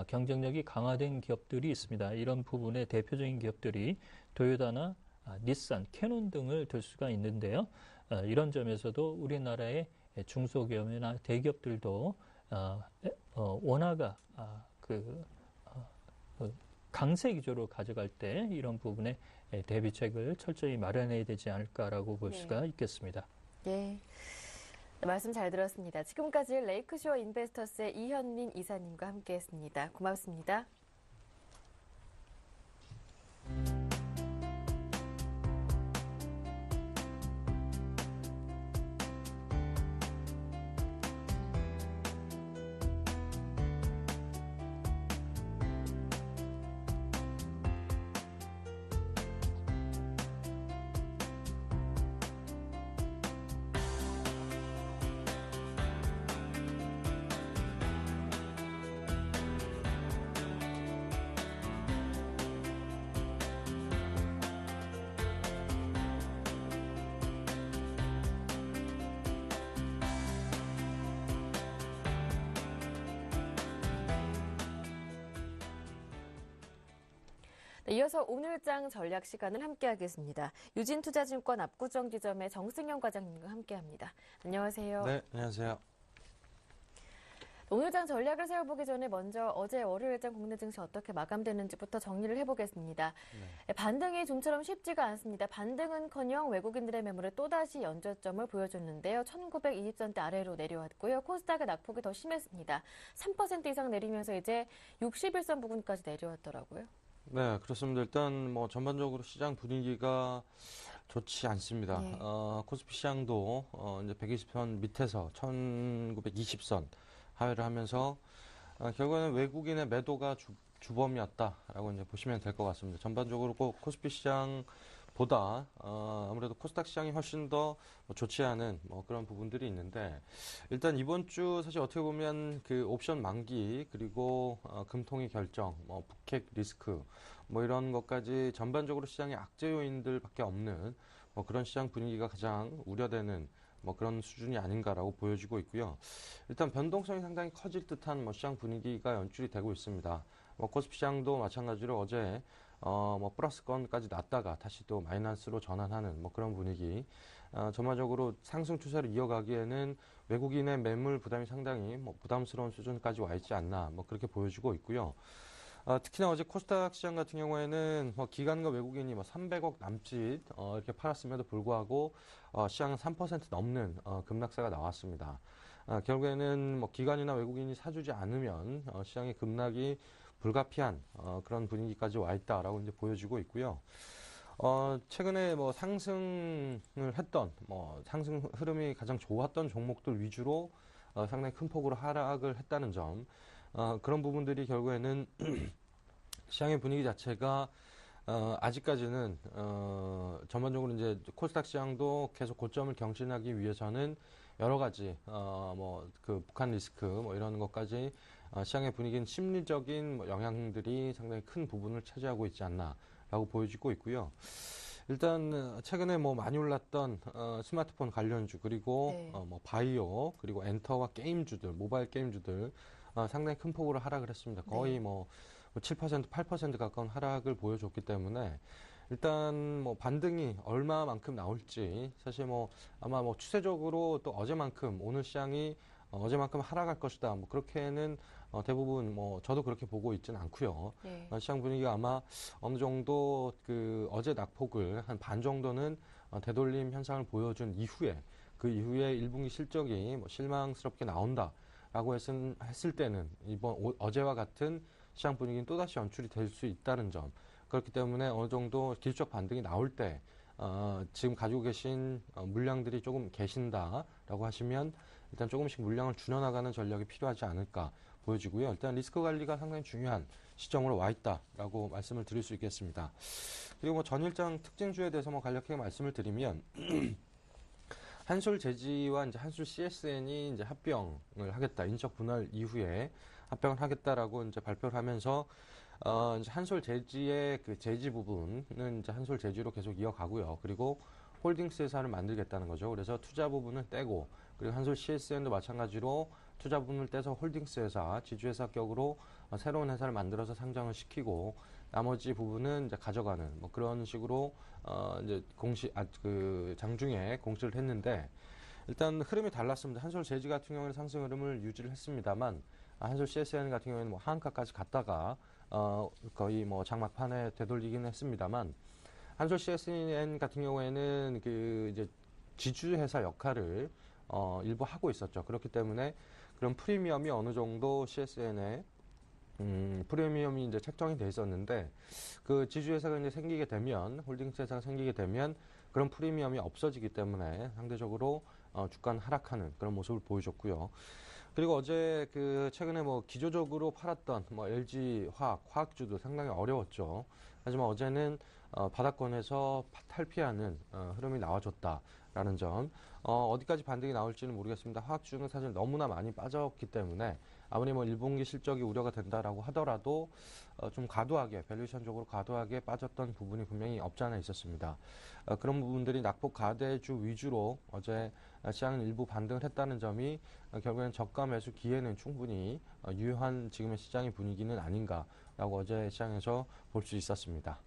경쟁력이 강화된 기업들이 있습니다. 이런 부분의 대표적인 기업들이 도요타나 닛산, 캐논 등을 들 수가 있는데요. 이런 점에서도 우리나라의 중소기업이나 대기업들도 원화가 강세 기조로 가져갈 때 이런 부분에 대비책을 철저히 마련해야 되지 않을까라고 볼 수가 있겠습니다. 네. 말씀 잘 들었습니다. 지금까지 레이크쇼어 인베스터스의 이현민 이사님과 함께했습니다. 고맙습니다. 네, 이어서 오늘장 전략 시간을 함께하겠습니다. 유진투자증권 압구정지점의 정승현 과장님과 함께합니다. 안녕하세요. 네, 안녕하세요. 오늘장 전략을 세워보기 전에 먼저 어제 월요일장 국내 증시 어떻게 마감되는지부터 정리를 해보겠습니다. 반등이 좀처럼 쉽지가 않습니다. 반등은커녕 외국인들의 매물에 또다시 연저점을 보여줬는데요. 1920선대 아래로 내려왔고요. 코스닥의 낙폭이 더 심했습니다. 3% 이상 내리면서 이제 61선 부근까지 내려왔더라고요. 네, 그렇습니다. 일단 뭐 전반적으로 시장 분위기가 좋지 않습니다. 네. 코스피 시장도 이제 120선 밑에서 1920선 하회를 하면서 결국에는 외국인의 매도가 주범이었다라고 이제 보시면 될 것 같습니다. 전반적으로 코스피 시장보다 아무래도 코스닥 시장이 훨씬 더 좋지 않은 그런 부분들이 있는데, 일단 이번 주 사실 어떻게 보면 그 옵션 만기 그리고 금통위 결정, 북핵 리스크 이런 것까지 전반적으로 시장의 악재 요인들밖에 없는 그런 시장 분위기가 가장 우려되는 그런 수준이 아닌가라고 보여지고 있고요. 일단 변동성이 상당히 커질 듯한 시장 분위기가 연출이 되고 있습니다. 코스피 시장도 마찬가지로 어제 플러스권까지 났다가 다시 또 마이너스로 전환하는 그런 분위기. 전반적으로 상승 추세를 이어가기에는 외국인의 매물 부담이 상당히 부담스러운 수준까지 와 있지 않나 그렇게 보여지고 있고요. 특히나 어제 코스닥 시장 같은 경우에는 기관과 외국인이 300억 남짓 이렇게 팔았음에도 불구하고 시장은 3% 넘는 급락세가 나왔습니다. 결국에는 기관이나 외국인이 사주지 않으면 시장의 급락이 불가피한 그런 분위기까지 와 있다라고 이제 보여지고 있고요. 최근에 상승을 했던 상승 흐름이 가장 좋았던 종목들 위주로 상당히 큰 폭으로 하락을 했다는 점, 그런 부분들이 결국에는 시장의 분위기 자체가 아직까지는 전반적으로 이제 코스닥 시장도 계속 고점을 경신하기 위해서는 여러 가지 그 북한 리스크 이런 것까지 시장의 분위기는 심리적인 영향들이 상당히 큰 부분을 차지하고 있지 않나라고 보여지고 있고요. 일단 최근에 많이 올랐던 스마트폰 관련주 그리고 네. 바이오 그리고 엔터와 게임주들 모바일 게임주들 상당히 큰 폭으로 하락을 했습니다. 거의 네. 7%, 8% 가까운 하락을 보여줬기 때문에 일단 반등이 얼마만큼 나올지 사실 아마 추세적으로 또 어제만큼 오늘 시장이 어제만큼 하락할 것이다. 그렇게는 대부분 저도 그렇게 보고 있지는 않고요. 네. 시장 분위기가 아마 어느 정도 그 어제 낙폭을 한 반 정도는 되돌림 현상을 보여준 이후에 그 이후에 1분기 실적이 실망스럽게 나온다라고 했을 때는 어제와 같은 시장 분위기는 또다시 연출이 될 수 있다는 점. 그렇기 때문에 어느 정도 기술적 반등이 나올 때 지금 가지고 계신 물량들이 조금 계신다라고 하시면 일단 조금씩 물량을 줄여나가는 전략이 필요하지 않을까 보여지고요. 일단 리스크 관리가 상당히 중요한 시점으로 와 있다라고 말씀을 드릴 수 있겠습니다. 그리고 전일장 특징주에 대해서 간략하게 말씀을 드리면 한솔제지와 이제 한솔 CSN이 이제 합병을 하겠다. 인적 분할 이후에 합병을 하겠다라고 이제 발표를 하면서 이제 한솔제지의 그 제지 부분은 이제 한솔제지로 계속 이어가고요. 그리고 홀딩스 회사를 만들겠다는 거죠. 그래서 투자 부분을 떼고 그리고 한솔 CSN도 마찬가지로 투자 부분을 떼서 홀딩스 회사, 지주회사격으로 새로운 회사를 만들어서 상장을 시키고 나머지 부분은 이제 가져가는 그런 식으로 이제 장중에 공시를 했는데 일단 흐름이 달랐습니다. 한솔 제지 같은 경우는 상승 흐름을 유지를 했습니다만 한솔 CSN 같은 경우에는 하한가까지 갔다가 거의 장막판에 되돌리긴 했습니다만 한솔 CSN 같은 경우에는 그 이제 지주회사 역할을 일부 하고 있었죠. 그렇기 때문에 그런 프리미엄이 어느 정도 CSN에 프리미엄이 이제 책정이 돼 있었는데 그 지주회사가 이제 생기게 되면 홀딩스 회사가 생기게 되면 그런 프리미엄이 없어지기 때문에 상대적으로 주가는 하락하는 그런 모습을 보여줬고요. 그리고 어제 그 최근에 기조적으로 팔았던 LG 화학주도 상당히 어려웠죠. 하지만 어제는 바닥권에서 탈피하는 흐름이 나와줬다라는 점. 어디까지 반등이 나올지는 모르겠습니다. 화학주는 사실 너무나 많이 빠졌기 때문에 아무리 1분기 실적이 우려가 된다라고 하더라도 좀 과도하게 밸류에이션적으로 과도하게 빠졌던 부분이 분명히 없지 않아 있었습니다. 그런 부분들이 낙폭 가대주 위주로 어제 시장은 일부 반등을 했다는 점이 결국엔 저가 매수 기회는 충분히 유효한 지금의 시장의 분위기는 아닌가라고 어제 시장에서 볼 수 있었습니다.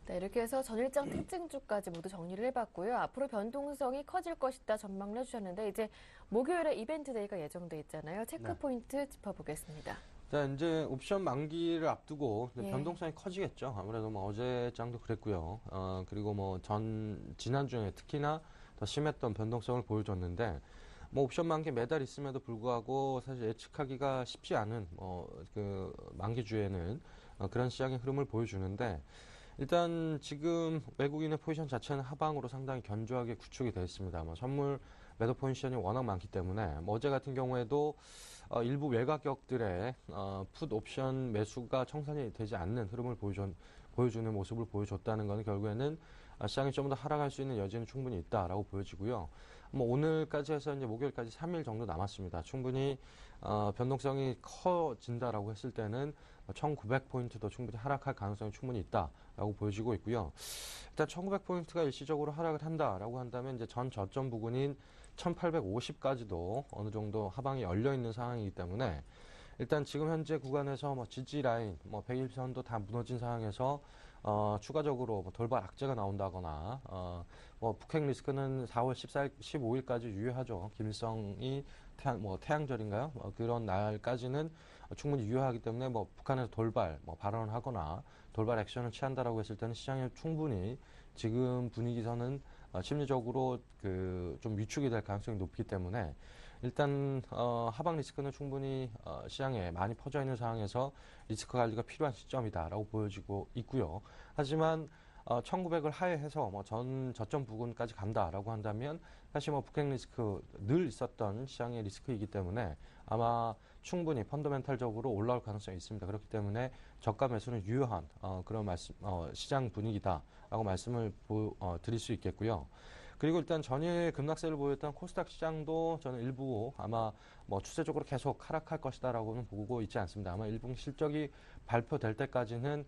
네, 이렇게 해서 전일장 특징주까지 모두 정리를 해봤고요. 앞으로 변동성이 커질 것이다 전망을 해주셨는데 이제 목요일에 이벤트 데이가 예정돼 있잖아요. 체크 네. 포인트 짚어보겠습니다. 자, 이제 옵션 만기를 앞두고 예. 변동성이 커지겠죠. 아무래도 어제 장도 그랬고요. 그리고 지난주에 특히나 더 심했던 변동성을 보여줬는데, 옵션 만기 매달 있음에도 불구하고 사실 예측하기가 쉽지 않은, 그 만기주에는 그런 시장의 흐름을 보여주는데, 일단 지금 외국인의 포지션 자체는 하방으로 상당히 견조하게 구축이 되어 있습니다. 선물 매도 포지션이 워낙 많기 때문에 어제 같은 경우에도 일부 외곽격들의 풋 옵션 매수가 청산이 되지 않는 흐름을 보여주는 모습을 보여줬다는 것은 결국에는 시장이 좀 더 하락할 수 있는 여지는 충분히 있다라고 보여지고요. 오늘까지 해서 이제 목요일까지 3일 정도 남았습니다. 충분히 변동성이 커진다라고 했을 때는 1900포인트도 충분히 하락할 가능성이 충분히 있다라고 보여지고 있고요. 일단 1900포인트가 일시적으로 하락을 한다라고 한다면 이제 전 저점 부근인 1850까지도 어느 정도 하방이 열려 있는 상황이기 때문에 일단 지금 현재 구간에서 지지 라인, 120선도 다 무너진 상황에서 추가적으로 돌발 악재가 나온다거나 북핵 리스크는 4월 15일까지 유효하죠. 김일성이 태양절인가요? 그런 날까지는 충분히 유효하기 때문에 북한에서 돌발 발언을 하거나 돌발 액션을 취한다라고 했을 때는 시장에 충분히 지금 분위기서는 심리적으로 좀 위축이 될 가능성이 높기 때문에 일단 하방 리스크는 충분히 시장에 많이 퍼져 있는 상황에서 리스크 관리가 필요한 시점이다라고 보여지고 있고요. 하지만 1900을 하회해서 전 저점 부근까지 간다라고 한다면 사실 북핵 리스크 늘 있었던 시장의 리스크이기 때문에 아마 충분히 펀더멘탈적으로 올라올 가능성이 있습니다. 그렇기 때문에 저가 매수는 유효한 그런 시장 분위기다라고 말씀을 드릴 수 있겠고요. 그리고 일단 전일 급락세를 보였던 코스닥 시장도 저는 일부 아마 추세적으로 계속 하락할 것이다라고는 보고 있지 않습니다. 아마 1분기 실적이 발표될 때까지는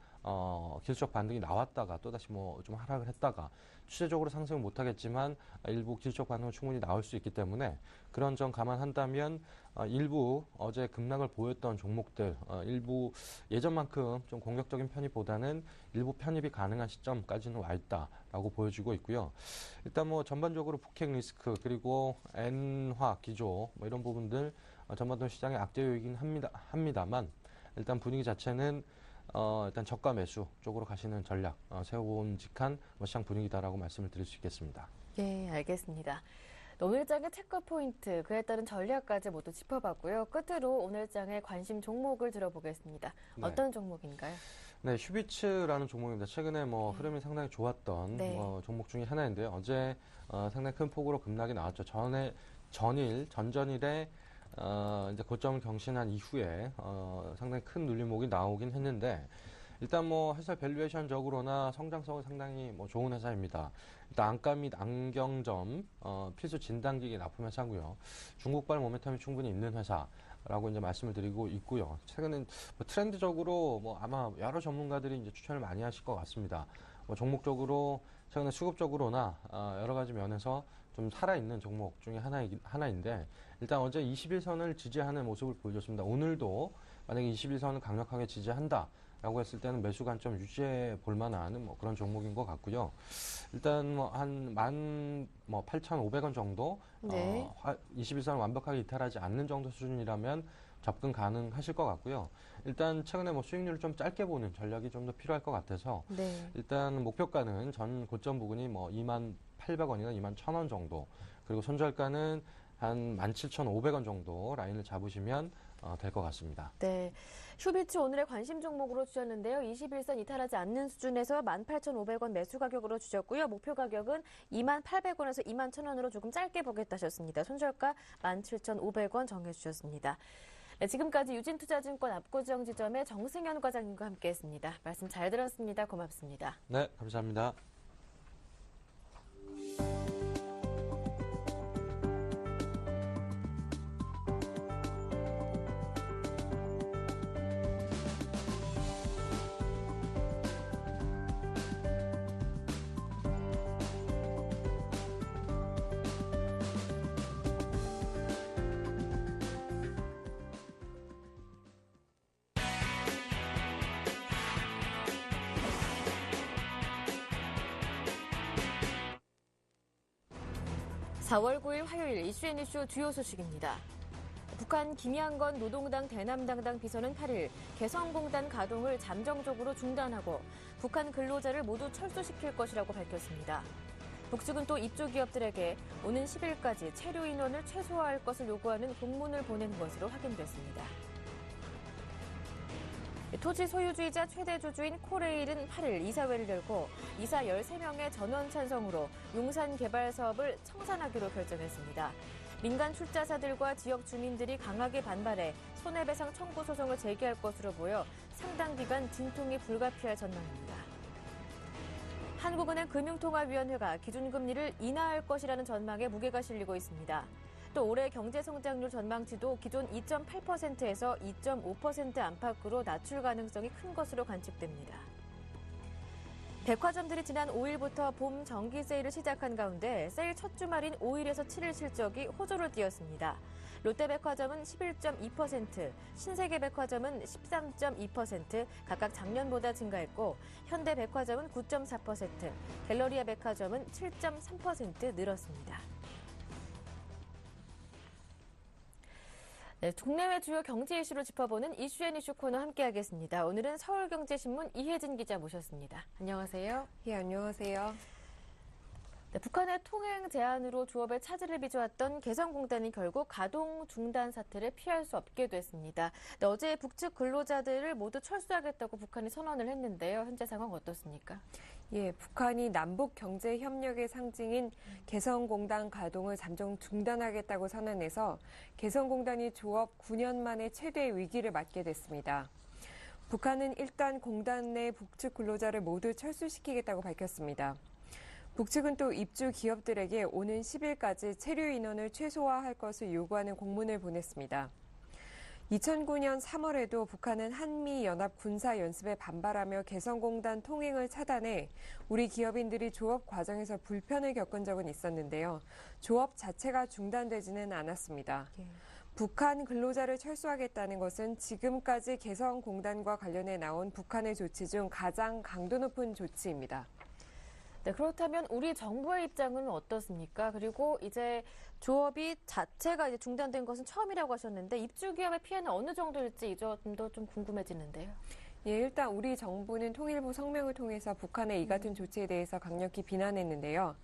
기술적 반등이 나왔다가 또다시 좀 하락을 했다가 추세적으로 상승을 못하겠지만 일부 기술적 반등은 충분히 나올 수 있기 때문에 그런 점 감안한다면 일부 어제 급락을 보였던 종목들 일부 예전만큼 좀 공격적인 편입보다는 일부 편입이 가능한 시점까지는 와 있다라고 보여지고 있고요. 일단 전반적으로 북핵 리스크 그리고 엔화 기조 이런 부분들 전반적으로 시장의 악재 요인이긴 합니다만 일단 분위기 자체는 일단 저가 매수 쪽으로 가시는 전략 세워본직한 시장 분위기다라고 말씀을 드릴 수 있겠습니다. 예, 알겠습니다. 오늘장의 체크 포인트, 그에 따른 전략까지 모두 짚어봤고요. 끝으로 오늘장의 관심 종목을 들어보겠습니다. 네. 어떤 종목인가요? 네, 휴비츠라는 종목입니다. 최근에 흐름이 상당히 좋았던 네. 종목 중에 하나인데요. 어제 상당히 큰 폭으로 급락이 나왔죠. 전전일에 이제 고점을 경신한 이후에 상당히 큰 눌림목이 나오긴 했는데 일단 회사 밸류에이션적으로나 성장성은 상당히 좋은 회사입니다. 일단 안가 및 안경점 필수 진단기기 납품 회사고요. 중국발 모멘텀이 충분히 있는 회사라고 이제 말씀을 드리고 있고요. 최근엔 트렌드적으로 아마 여러 전문가들이 이제 추천을 많이 하실 것 같습니다. 종목적으로 최근에 수급적으로나 여러 가지 면에서 좀 살아있는 종목 중에 하나인데 일단 어제 21선을 지지하는 모습을 보여줬습니다. 오늘도 만약에 21선을 강력하게 지지한다라고 했을 때는 매수 관점 유지해 볼 만한 그런 종목인 것 같고요. 일단 한 18,500원 정도 네. 21선을 완벽하게 이탈하지 않는 정도 수준이라면 접근 가능하실 것 같고요. 일단 최근에 수익률을 좀 짧게 보는 전략이 좀 더 필요할 것 같아서 네. 일단 목표가는 전 고점 부근이 28,000원이나 21,000원 정도 그리고 손절가는 한 17,500원 정도 라인을 잡으시면 될 것 같습니다. 네. 휴비츠 오늘의 관심 종목으로 주셨는데요. 21선 이탈하지 않는 수준에서 18,500원 매수 가격으로 주셨고요. 목표 가격은 28,000원에서 21,000원으로 조금 짧게 보겠다 하셨습니다. 손절가 17,500원 정해주셨습니다. 네, 지금까지 유진투자증권 압구정지점의 정승현 과장님과 함께했습니다. 말씀 잘 들었습니다. 고맙습니다. 네, 감사합니다. 사 4월 9일 화요일 이슈앤이슈 주요 소식입니다. 북한 김양건 노동당 대남당당 비서는 8일 개성공단 가동을 잠정적으로 중단하고 북한 근로자를 모두 철수시킬 것이라고 밝혔습니다. 북측은 또 이쪽 기업들에게 오는 10일까지 체류 인원을 최소화할 것을 요구하는 공문을 보낸 것으로 확인됐습니다. 토지 소유주이자 최대 주주인 코레일은 8일 이사회를 열고 이사 13명의 전원 찬성으로 용산 개발 사업을 청산하기로 결정했습니다. 민간 출자사들과 지역 주민들이 강하게 반발해 손해배상 청구 소송을 제기할 것으로 보여 상당 기간 진통이 불가피할 전망입니다. 한국은행 금융통화위원회가 기준금리를 인하할 것이라는 전망에 무게가 실리고 있습니다. 또 올해 경제성장률 전망치도 기존 2.8%에서 2.5% 안팎으로 낮출 가능성이 큰 것으로 관측됩니다. 백화점들이 지난 5일부터 봄 정기 세일을 시작한 가운데 세일 첫 주말인 5일에서 7일 실적이 호조를 띄웠습니다. 롯데백화점은 11.2%, 신세계백화점은 13.2% 각각 작년보다 증가했고 현대백화점은 9.4%, 갤러리아 백화점은 7.3% 늘었습니다. 네, 국내외 주요 경제 이슈를 짚어보는 이슈앤이슈 코너 함께하겠습니다. 오늘은 서울경제신문 이혜진 기자 모셨습니다. 안녕하세요. 예, 안녕하세요. 네, 북한의 통행 제한으로 주업에 차질을 빚어왔던 개성공단이 결국 가동 중단 사태를 피할 수 없게 됐습니다. 네, 어제 북측 근로자들을 모두 철수하겠다고 북한이 선언을 했는데요. 현재 상황 어떻습니까? 예, 북한이 남북 경제 협력의 상징인 개성공단 가동을 잠정 중단하겠다고 선언해서 개성공단이 조업 9년 만에 최대 위기를 맞게 됐습니다. 북한은 일단 공단 내 북측 근로자를 모두 철수시키겠다고 밝혔습니다. 북측은 또 입주 기업들에게 오는 10일까지 체류 인원을 최소화할 것을 요구하는 공문을 보냈습니다. 2009년 3월에도 북한은 한미연합 군사연습에 반발하며 개성공단 통행을 차단해 우리 기업인들이 조업 과정에서 불편을 겪은 적은 있었는데요. 조업 자체가 중단되지는 않았습니다. 북한 근로자를 철수하겠다는 것은 지금까지 개성공단과 관련해 나온 북한의 조치 중 가장 강도 높은 조치입니다. 네, 그렇다면 우리 정부의 입장은 어떻습니까? 그리고 이제 조업이 자체가 이제 중단된 것은 처음이라고 하셨는데 입주 기업의 피해는 어느 정도일지 이 점도 좀 궁금해지는데요. 예, 일단 우리 정부는 통일부 성명을 통해서 북한의 이 같은 조치에 대해서 강력히 비난했는데요.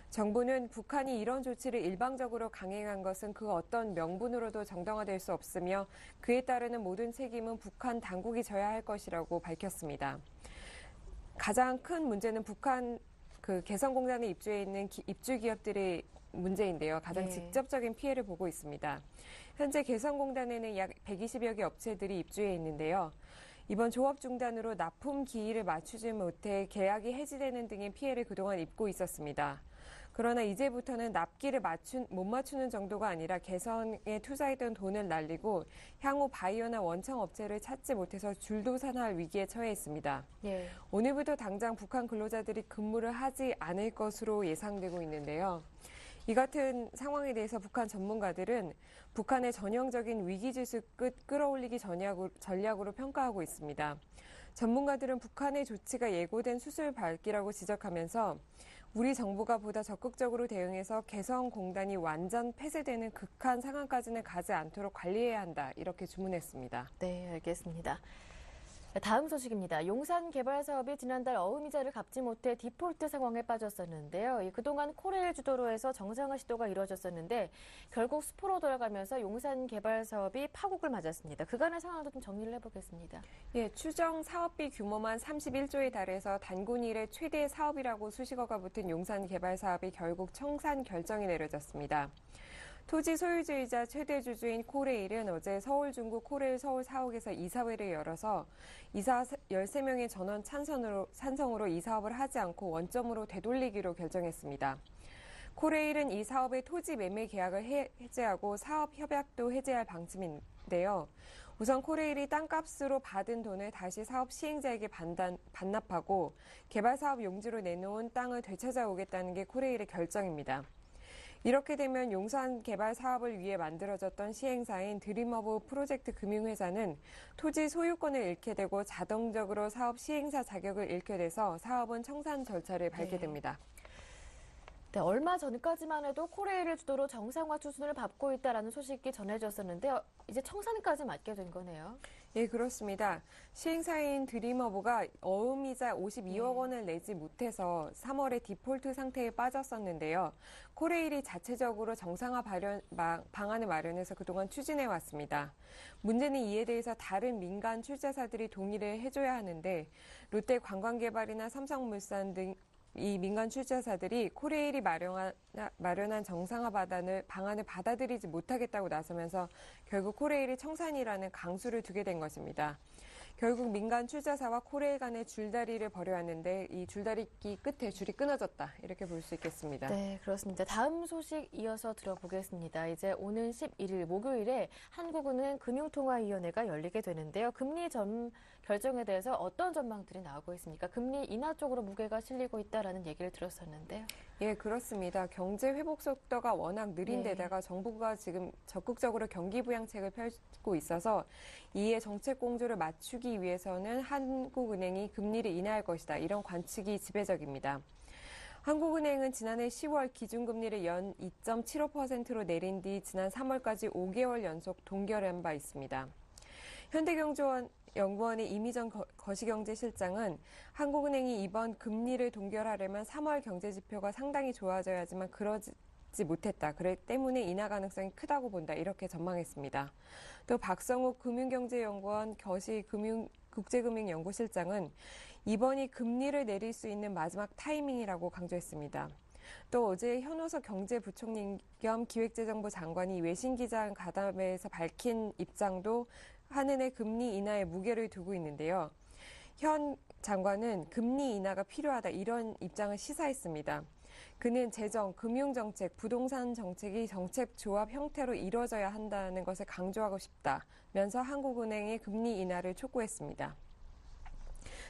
정부는 북한이 이런 조치를 일방적으로 강행한 것은 그 어떤 명분으로도 정당화될 수 없으며 그에 따르는 모든 책임은 북한 당국이 져야 할 것이라고 밝혔습니다. 가장 큰 문제는 북한 개성공단에 입주해 있는 입주 기업들의 문제인데요. 가장 직접적인 피해를 보고 있습니다. 현재 개성공단에는 약 120여 개 업체들이 입주해 있는데요. 이번 조업 중단으로 납품 기일을 맞추지 못해 계약이 해지되는 등의 피해를 그동안 입고 있었습니다. 그러나 이제부터는 납기를 못 맞추는 정도가 아니라 개성에 투자했던 돈을 날리고 향후 바이오나 원청 업체를 찾지 못해서 줄도산할 위기에 처해 있습니다. 예. 오늘부터 당장 북한 근로자들이 근무를 하지 않을 것으로 예상되고 있는데요. 이 같은 상황에 대해서 북한 전문가들은 북한의 전형적인 위기지수 끌어올리기 전략으로 평가하고 있습니다. 전문가들은 북한의 조치가 예고된 수술 밟기라고 지적하면서 우리 정부가 보다 적극적으로 대응해서 개성공단이 완전 폐쇄되는 극한 상황까지는 가지 않도록 관리해야 한다. 이렇게 주문했습니다. 네, 알겠습니다. 다음 소식입니다. 용산 개발 사업이 지난달 어음이자를 갚지 못해 디폴트 상황에 빠졌었는데요. 그동안 코레일 주도로 해서 정상화 시도가 이루어졌었는데 결국 수포로 돌아가면서 용산 개발 사업이 파국을 맞았습니다. 그간의 상황도 좀 정리를 해보겠습니다. 예, 추정 사업비 규모만 31조에 달해서 단군 이래 최대 사업이라고 수식어가 붙은 용산 개발 사업이 결국 청산 결정이 내려졌습니다. 토지 소유주이자 최대 주주인 코레일은 어제 서울 중구 코레일 서울 사옥에서 이사회를 열어서 이사 13명의 전원 찬성으로 이 사업을 하지 않고 원점으로 되돌리기로 결정했습니다. 코레일은 이 사업의 토지 매매 계약을 해제하고 사업 협약도 해제할 방침인데요. 우선 코레일이 땅값으로 받은 돈을 다시 사업 시행자에게 반납하고 개발 사업 용지로 내놓은 땅을 되찾아오겠다는 게 코레일의 결정입니다. 이렇게 되면 용산 개발 사업을 위해 만들어졌던 시행사인 드림어브 프로젝트 금융회사는 토지 소유권을 잃게 되고 자동적으로 사업 시행사 자격을 잃게 돼서 사업은 청산 절차를 밟게 됩니다. 네, 얼마 전까지만 해도 코레일을 주도로 정상화 추진을 밟고 있다는 소식이 전해졌었는데요. 이제 청산까지 맞게 된 거네요. 예, 그렇습니다. 시행사인 드림어브가 어음이자 52억 원을 내지 못해서 3월에 디폴트 상태에 빠졌었는데요. 코레일이 자체적으로 정상화 방안을 마련해서 그동안 추진해 왔습니다. 문제는 이에 대해서 다른 민간 출자사들이 동의를 해줘야 하는데 롯데 관광개발이나 삼성물산 등 이 민간 출자사들이 코레일이 마련한 정상화 방안을 받아들이지 못하겠다고 나서면서 결국 코레일이 청산이라는 강수를 두게 된 것입니다. 결국 민간 출자사와 코레일 간의 줄다리를 벌여왔는데 이 줄다리기 끝에 줄이 끊어졌다. 이렇게 볼 수 있겠습니다. 네, 그렇습니다. 다음 소식 이어서 들어보겠습니다. 이제 오는 11일 목요일에 한국은행 금융통화위원회가 열리게 되는데요. 금리 결정에 대해서 어떤 전망들이 나오고 있습니까? 금리 인하 쪽으로 무게가 실리고 있다라는 얘기를 들었었는데요. 예, 그렇습니다. 경제 회복 속도가 워낙 느린 데다가 정부가 지금 적극적으로 경기 부양책을 펼치고 있어서 이에 정책 공조를 맞추기 위해서는 한국은행이 금리를 인하할 것이다. 이런 관측이 지배적입니다. 한국은행은 지난해 10월 기준금리를 연 2.75%로 내린 뒤 지난 3월까지 5개월 연속 동결한 바 있습니다. 현대경제연구원의 이미정 거시경제실장은 한국은행이 이번 금리를 동결하려면 3월 경제지표가 상당히 좋아져야지만 그러지 못했다. 그렇기 때문에 인하 가능성이 크다고 본다. 이렇게 전망했습니다. 또 박성욱 금융경제연구원 국제금융연구실장은 이번이 금리를 내릴 수 있는 마지막 타이밍이라고 강조했습니다. 또 어제 현호석 경제부총리 겸 기획재정부 장관이 외신 기자간담회에서 밝힌 입장도 한은의 금리 인하에 무게를 두고 있는데요. 현 장관은 금리 인하가 필요하다 이런 입장을 시사했습니다. 그는 재정, 금융정책, 부동산 정책이 정책 조합 형태로 이뤄져야 한다는 것을 강조하고 싶다면서 한국은행의 금리 인하를 촉구했습니다.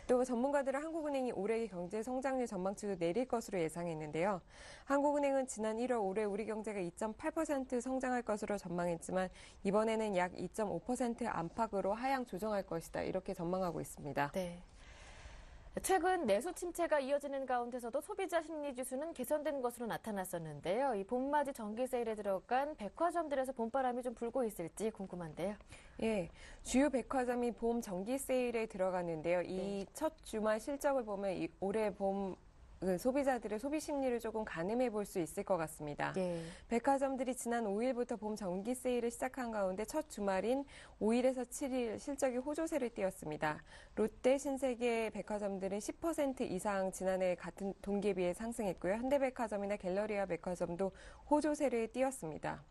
또 전문가들은 한국은행이 올해 경제 성장률 전망치도 내릴 것으로 예상했는데요. 한국은행은 지난 1월 올해 우리 경제가 2.8% 성장할 것으로 전망했지만 이번에는 약 2.5% 안팎으로 하향 조정할 것이다. 이렇게 전망하고 있습니다. 네. 최근 내수 침체가 이어지는 가운데서도 소비자 심리 지수는 개선된 것으로 나타났었는데요. 이 봄맞이 정기 세일에 들어간 백화점들에서 봄바람이 좀 불고 있을지 궁금한데요. 예, 주요 백화점이 봄 정기 세일에 들어갔는데요. 이 첫 주말 실적을 보면 올해 봄 소비자들의 소비 심리를 조금 가늠해 볼 수 있을 것 같습니다. 예. 백화점들이 지난 5일부터 봄 정기 세일을 시작한 가운데 첫 주말인 5일에서 7일 실적이 호조세를 띄었습니다. 롯데, 신세계 백화점들은 10% 이상 지난해 같은 동기에 비해 상승했고요. 현대백화점이나 갤러리아 백화점도 호조세를 띄었습니다.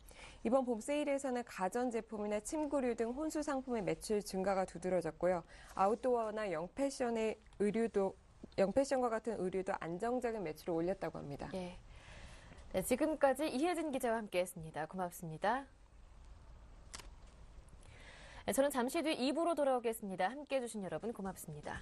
이번 봄 세일에서는 가전제품이나 침구류 등 혼수 상품의 매출 증가가 두드러졌고요. 아웃도어나 영패션과 같은 의류도 안정적인 매출을 올렸다고 합니다. 예. 네, 지금까지 이혜진 기자와 함께했습니다. 고맙습니다. 네, 저는 잠시 뒤 2부로 돌아오겠습니다. 함께해 주신 여러분 고맙습니다.